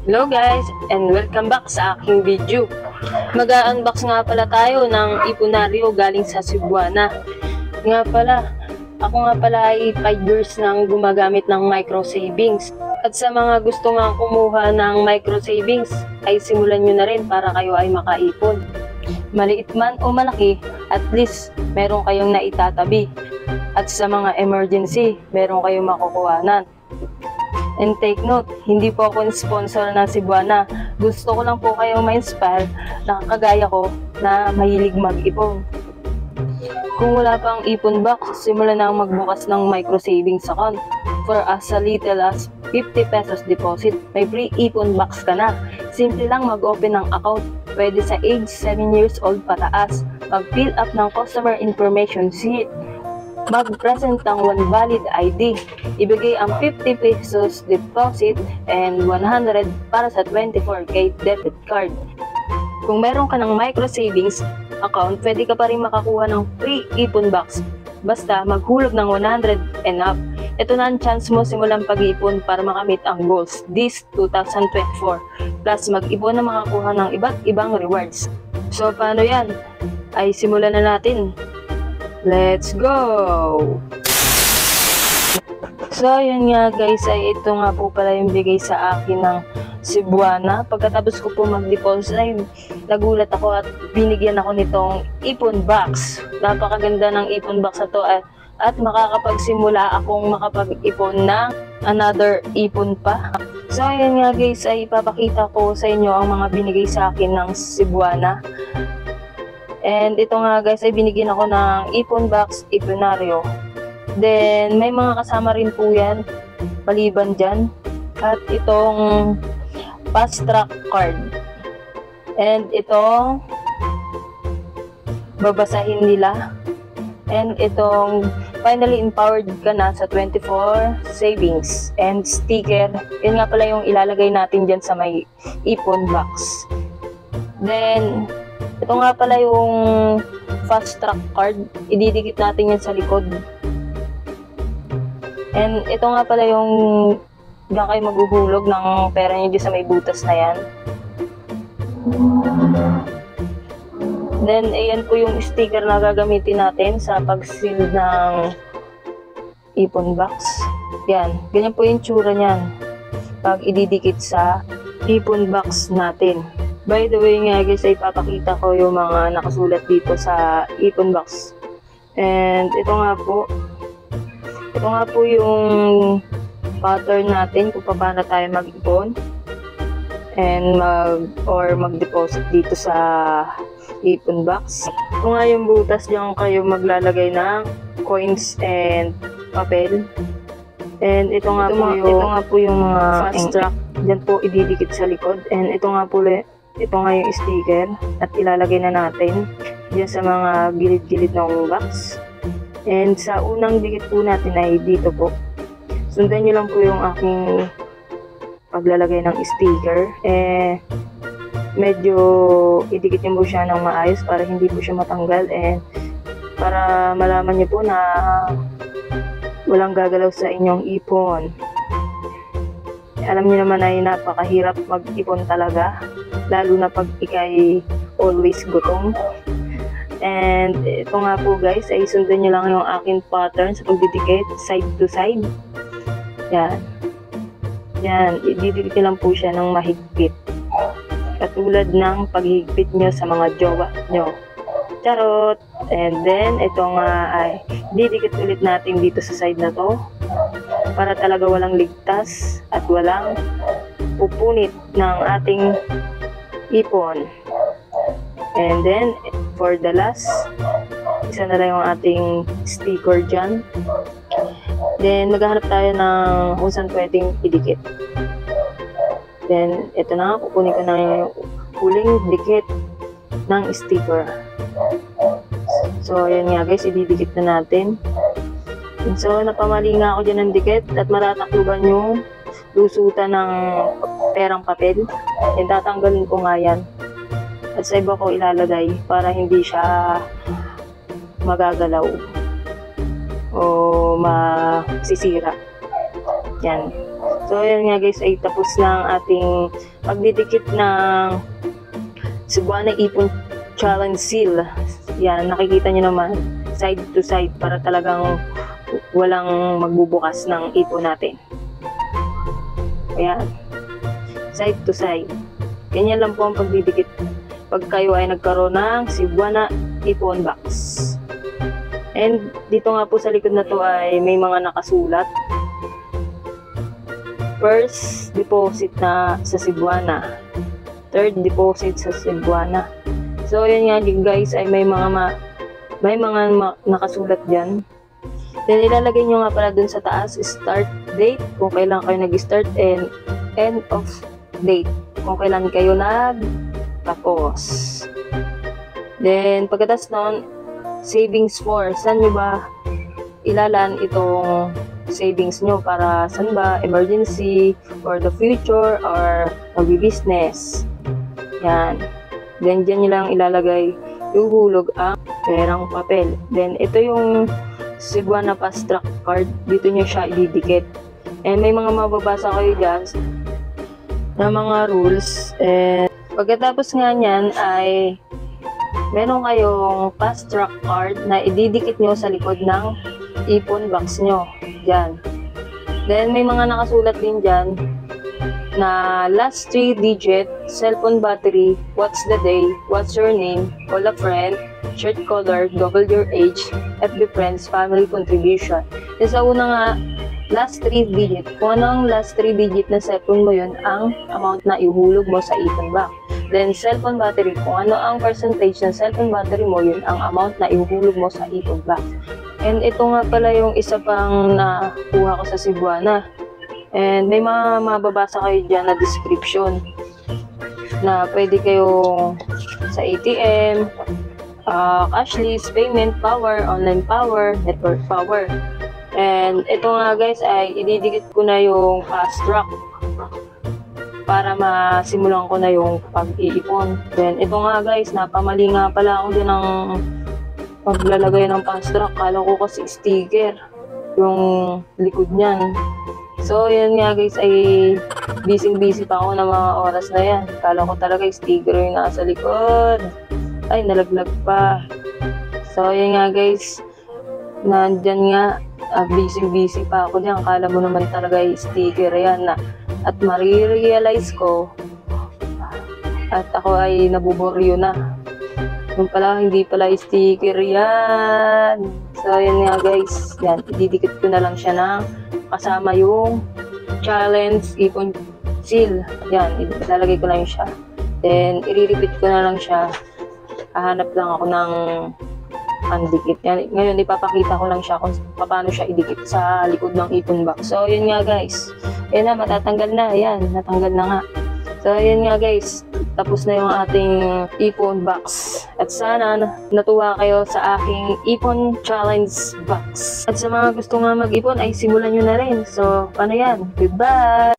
Hello guys, and welcome back sa aking video. Mag-unbox nga pala tayo ng Iponaryo galing sa Cebuana. Nga pala, ako nga pala ay 5 years nang gumagamit ng micro savings. At sa mga gusto nga kumuha ng micro savings, ay simulan nyo na rin para kayo ay makaipon. Maliit man o malaki, at least meron kayong naitatabi. At sa mga emergency, meron kayong makukuhanan. And take note, hindi po ako sponsor ng Cebuana. Gusto ko lang po kayong ma-inspire na kagaya ko na mahilig mag-ipon. Kung wala pang ipon box, simulan na magbukas ng micro savings account. For as little as 50 pesos deposit, may free ipon box ka na. Simple lang mag-open ng account. Pwede sa age 7 years old pataas. Mag-fill up ng customer information sheet. Mag-present ng one valid ID. Ibigay ang 50 pesos deposit and 100 para sa 24K debit card. Kung meron ka ng micro savings account, pwede ka pa rin makakuha ng free ipon box. Basta maghulog ng 100 and up. Ito na ang chance mo simulang pag-ipon para makamit ang goals this 2024. Plus mag-ipon na makakuha ng iba't ibang rewards. So paano yan? Ay simulan na natin. Let's go! So, yun nga guys, ay ito nga po pala yung bigay sa akin ng Cebuana. Pagkatapos ko po mag-deposit ay nagulat ako at binigyan ako nitong ipon box. Napakaganda ng ipon box na to at makakapagsimula akong makapag-ipon na another ipon pa. So, yun nga guys, ay ipapakita ko sa inyo ang mga binigay sa akin ng Cebuana. And ito nga guys ay binigyan ako ng ipon box, Iponaryo. Then may mga kasama rin po yan, paliban dyan. At itong fast track card. And itong babasahin nila. And itong finally empowered ka na sa 24 savings and sticker. Yan nga pala yung ilalagay natin dyan sa may ipon box. Then ito nga pala yung fast track card. Ididikit natin yan sa likod. And ito nga pala yung diyan kayo maghuhulog ng pera nyo dyan sa may butas na yan. Then ayan po yung sticker na gagamitin natin sa pag-seal ng ipon box. Yan. Ganyan po yung tsura niyan pag ididikit sa ipon box natin. By the way nga guys, ay papakita ko yung mga nakasulat dito sa ipon box. And ito nga po yung pattern natin kung paano tayo mag-ipon and mag-deposit dito sa ipon box. Ito nga yung butas, diyan kayo maglalagay ng coins and papel. And ito nga po yung mga fast track. Diyan po ididikit sa likod. And ito nga yung sticker at ilalagay na natin diyan sa mga gilid-gilid ng box. And sa unang dikit po natin ay dito po. Sundan nyo lang po yung aking paglalagay ng sticker. Medyo idikit nyo po siya ng maayos para hindi po siya matanggal and para malaman nyo po na walang gagalaw sa inyong ipon. Alam niyo naman ay napakahirap mag-ipon talaga, lalo na pag ikay always gutom. And ito nga po guys, ay sundan nyo lang yung aking pattern sa pagdidikit side to side. Yan. Yan, ididikit nyo lang po siya ng mahigpit. Katulad ng paghigpit nyo sa mga jowa nyo. Charot! And then, ito nga ay didikit ulit natin dito sa side na to. Para talaga walang ligtas at walang pupunit ng ating ipon. And then, for the last, isa na lang yung ating sticker dyan. Then, maghahanap tayo ng kung saan pwedeng idikit. Then, ito na, kukunin ko na yung huling dikit ng sticker. So, ayan nga guys, ididikit na natin. And so, napamali nga ako dyan ng dikit at matatakluban yung lusutan ng perang papel. And tatanggalin ko nga yan. At sa iba ko ilalagay para hindi siya magagalaw o masisira. Yan. So, ayan nga guys, ay tapos na ang ating pagdidikit ng Cebuana Ipon Challenge Seal. Yan, nakikita nyo naman, side to side para talagang walang magbubukas ng ipon natin. Ayan, side to side. Ganyan lang po ang pagdidikit pag kayo ay nagkaroon ng Cebuana Ipon Box. And dito nga po sa likod na to ay may mga nakasulat. First deposit na sa Cebuana, third deposit sa Cebuana. So yun nga guys, ay may mga nakasulat diyan. Then ilalagay nyo nga pala dun sa taas start date kung kailan kayo nag-start and end of date kung kailan kayo nagtapos. Then pagkatapos nun, savings for, saan nyo ba ilalan itong savings nyo, para saan ba, emergency or the future or business. Yan. Then dyan nyo lang ilalagay ihuhulog ang perang papel. Then ito yung Cebuana Fast Track card, dito nyo siya ididikit. And may mga mababasa kayo dyan na mga rules. And pagkatapos nga nyan ay meron kayong Fast Track card na ididikit nyo sa likod ng ipon box nyo. Yan. Then may mga nakasulat din dyan na last 3 digit, cellphone battery, what's the day, what's your name, call a friend, shirt color, double your age, FB friends, family contribution. Yung sa una nga, last 3 digit. Kung ano ang last 3 digit na cellphone mo, yun ang amount na ihulog mo sa ipon box. Then cellphone battery, kung ano ang percentage ng cellphone battery mo, yun ang amount na ihulog mo sa ipon box. And ito nga pala yung isa pang nakuha ko sa Cebuana. And may mga mababasa kayo dyan na description na pwede kayong sa ATM, cashless, payment, power, online power, network power. And ito nga guys ay ididikit ko na yung fast track para masimulan ko na yung pag-iipon. Then ito nga guys, napamali nga pala ako din ng paglalagay ng fast track. Kala ko kasi sticker yung likod niyan. So yan nga guys, ay busy pa ako ng mga oras na yan. Kala ko talaga sticker yung nasa likod. Ay, nalaglag pa. So yan nga guys, nandyan nga, busy pa ako dyan. Kala mo naman talaga yung sticker yan na. At marirealize ko at ako ay nabuboryo na. Yung pala, hindi pala sticker yan. So yan nga guys, yan, ididikit ko na lang siya ng kasama yung challenge ipon seal. Yan, ilalagay ko lang siya. Then, i-repeat ko na lang siya. Hahanap lang ako ng pandikit. Yan, ngayon, ipapakita ko lang siya kung paano siya idikit sa likod ng ipon box. So, yun nga guys. Yan na, matatanggal na. Yan, natanggal na nga. So, yun nga guys. Tapos na yung ating ipon box. At sana natuwa kayo sa aking ipon challenge box. At sa mga gusto nga mag-ipon ay simulan nyo na rin. So, paano yan? Goodbye!